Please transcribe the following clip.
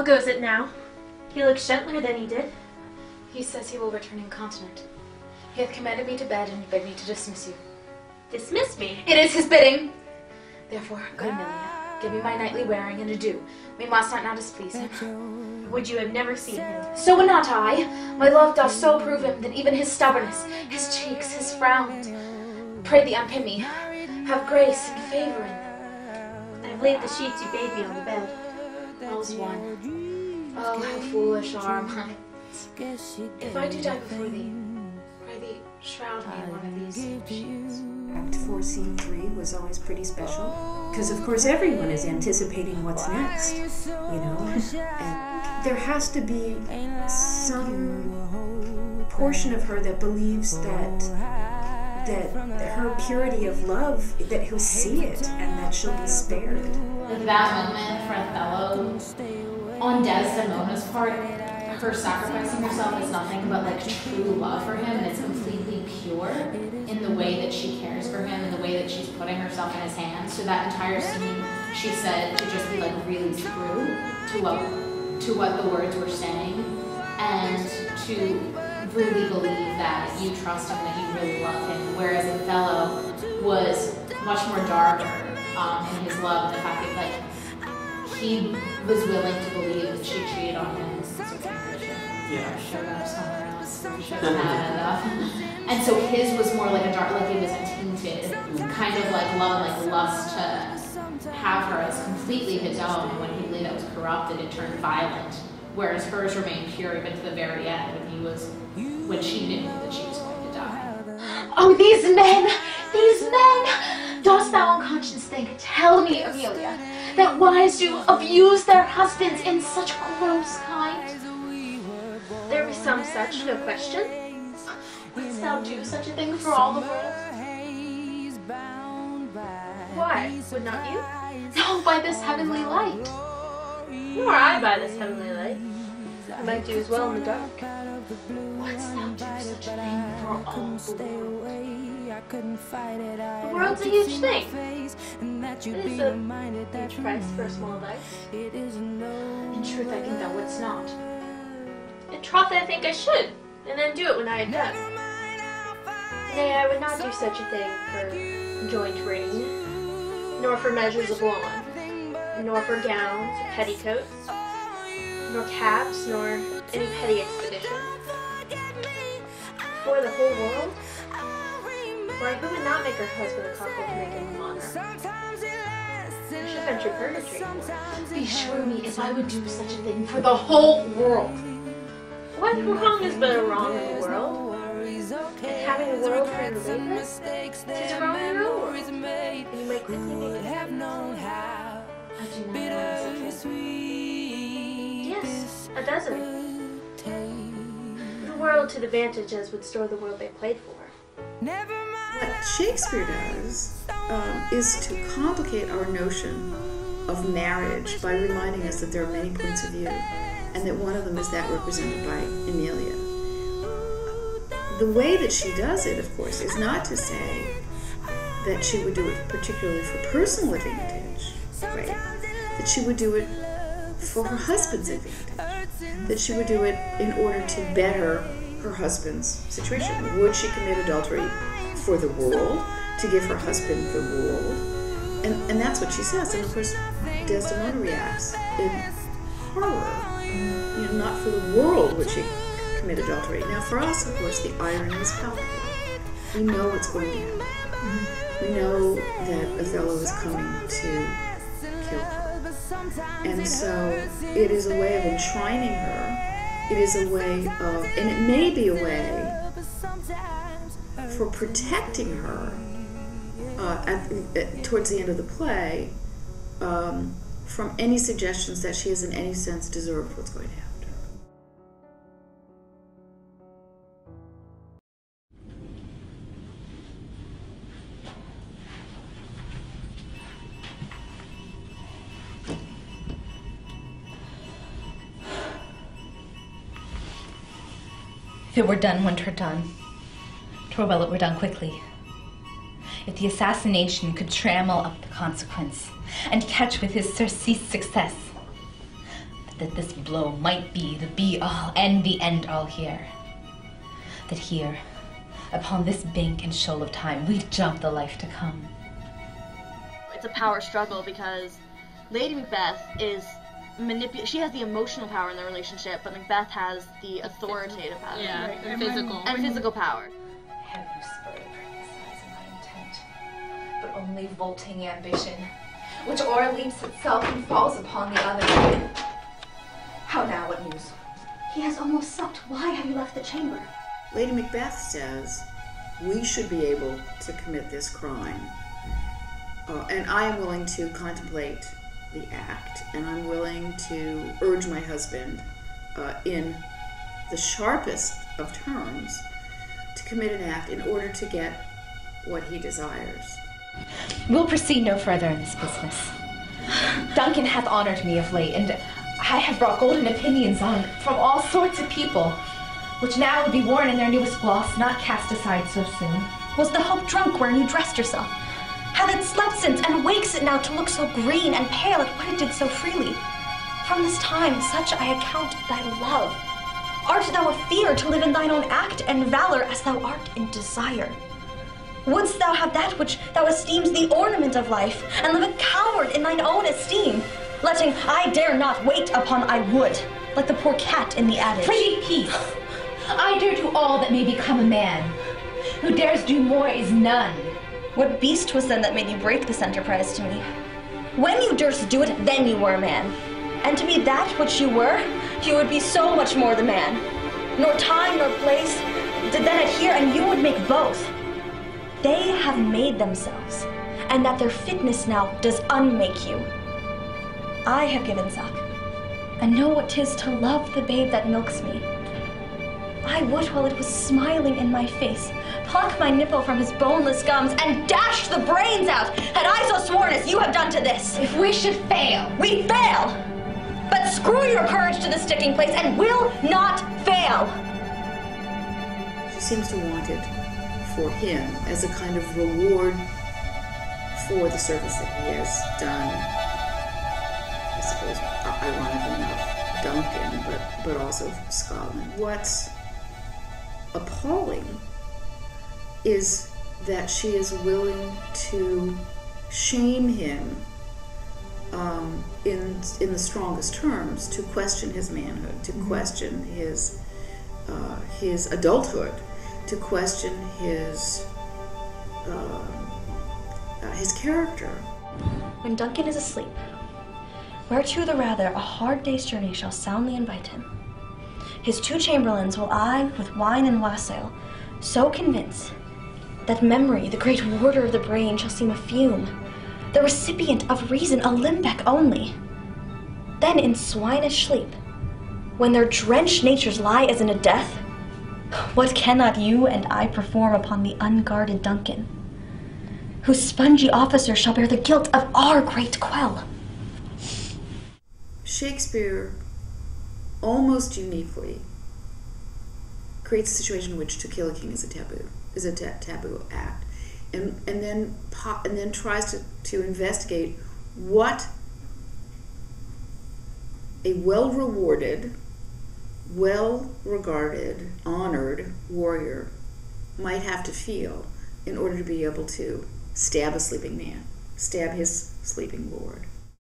How goes it now? He looks gentler than he did. He says he will return incontinent. He hath commanded me to bed and bid me to dismiss you. Dismiss me? It is his bidding! Therefore, good Amelia, give me my nightly wearing and adieu. We must not now displease him. Would you have never seen him? So would not I. My love doth so approve him that even his stubbornness, his cheeks, his frowns, pray thee unpin me, have grace and favor in them. I've laid the sheets you bade me on the bed. All's one. Oh, how foolish are my. If I do die before thee, pray thee, shroud me in one of these sheets. Act 4, Scene 3 was always pretty special, because of course everyone is anticipating what's next, you know, and there has to be some portion of her that believes that her purity of love, that he'll see it and that she'll be spared. Like that moment for Othello, on Desdemona's part, her sacrificing herself is nothing but like true love for him, and it's completely pure in the way that she cares for him and the way that she's putting herself in his hands. So that entire scene, she said to just be like really true to what the words were saying, and to really believe that you trust him, that you really love him. Whereas Othello was much more darker in his love, the fact that like he was willing to believe that she cheated on him. Showed up somewhere else. And so his was more like a dark, like it was a tainted kind of like love, like lust to have her as completely his own. And when he believed that was corrupted, it turned violent. Whereas hers remained pure even to the very end, when she knew that she was going to die. Oh, these men! These men! Dost thou on conscience think, tell me, Amelia, that wives do abuse their husbands in such gross kind? There be some such, no question. Wouldst thou do such a thing for all the world? Why? Would not you? No, by this heavenly light. Nor I by this heavenly light. I might do as well in the dark. Wouldst thou do such a thing for all the world? The world's a huge thing. It is a huge price for a small life. In truth, I think thou wouldst not. In troth, I think I should, and then do it when I had done. Nay, I would not do such a thing for joint ring, nor for measures of lawn, nor for gowns or petticoats, nor caps, nor any petty expedition. For the whole world? Why, who would not make her husband a cockle to make him a monarch? I should venture purgatory. Beshrew me if I would do such a thing for the whole world. What wrong has been a wrong in the world? And having the world for your rapist, 'tis a wrong in your own world. And you might quickly make it happen. I do not know such a thing. Yes, a dozen. The world to the vantage as would store the world they played for. What Shakespeare does is to complicate our notion of marriage by reminding us that there are many points of view, and that one of them is that represented by Emilia. The way that she does it, of course, is not to say that she would do it particularly for personal advantage, right? That she would do it for her husband's advantage, that she would do it in order to better her husband's situation. Would she commit adultery for the world, to give her husband the world? And that's what she says. And of course, Desdemona reacts in horror. You know, not for the world would she commit adultery. Now, for us, of course, the irony is palpable. We know what's going to happen. We know that Othello is coming to kill her. And so it is a way of enshrining her. It is a way of, and it may be a way for protecting her towards the end of the play from any suggestions that she has in any sense deserved what's going to happen to her. If it were done when 'twere done, 'twere well it were done quickly. If the assassination could trammel up the consequence, and catch with his surcease success, that this blow might be the be-all and the end-all here. That here, upon this bank and shoal of time, we jump the life to come. It's a power struggle because Lady Macbeth is she has the emotional power in the relationship, but Macbeth has the authoritative power. Yeah, right? and physical. And physical power. Have you spurred exercise my intent, but only vaulting ambition, which o'erleaps itself and falls upon the other. How now, what news? He has almost supped. Why have you left the chamber? Lady Macbeth says we should be able to commit this crime. And I am willing to contemplate the act, and I'm willing to urge my husband in the sharpest of terms to commit an act in order to get what he desires. We'll proceed no further in this business. Duncan hath honored me of late, and I have brought golden opinions on from all sorts of people, which now would be worn in their newest gloss, not cast aside so soon. Was the hope drunk wherein you dressed yourself? Hath it slept since, and wakes it now to look so green and pale at what it did so freely? From this time, such I account thy love. Art thou a fear to live in thine own act and valor as thou art in desire? Wouldst thou have that which thou esteems the ornament of life, and live a coward in thine own esteem, letting I dare not wait upon I would, like the poor cat in the adage? Prithee, peace. I dare do all that may become a man. Who dares do more is none. What beast was then that made you break this enterprise to me? When you durst do it, then you were a man. And to be that which you were, you would be so much more the man. Nor time nor place did then adhere, and you would make both. They have made themselves, and that their fitness now does unmake you. I have given suck, and know what 'tis to love the babe that milks me. I would, while it was smiling in my face, pluck my nipple from his boneless gums and dash the brains out, had I so sworn as you have done to this. If we should fail, We fail! But screw your courage to the sticking place and will not fail! She seems to want it for him as a kind of reward for the service that he has done. I suppose, ironically enough, Duncan, but also for Scotland. What's appalling is that she is willing to shame him in the strongest terms, to question his manhood, to question his adulthood, to question his character. When Duncan is asleep, whereto the rather a hard day's journey shall soundly invite him, his two chamberlains will I with wine and wassail so convince that memory, the great warder of the brain, shall seem a fume, the recipient of reason a limbeck only. Then in swinish sleep, when their drenched natures lie as in a death, what cannot you and I perform upon the unguarded Duncan, whose spongy officer shall bear the guilt of our great quell? Shakespeare almost uniquely creates a situation in which to kill a king is a taboo act, and then tries to investigate what a well-rewarded, well-regarded, honored warrior might have to feel in order to be able to stab a sleeping man, stab his sleeping lord.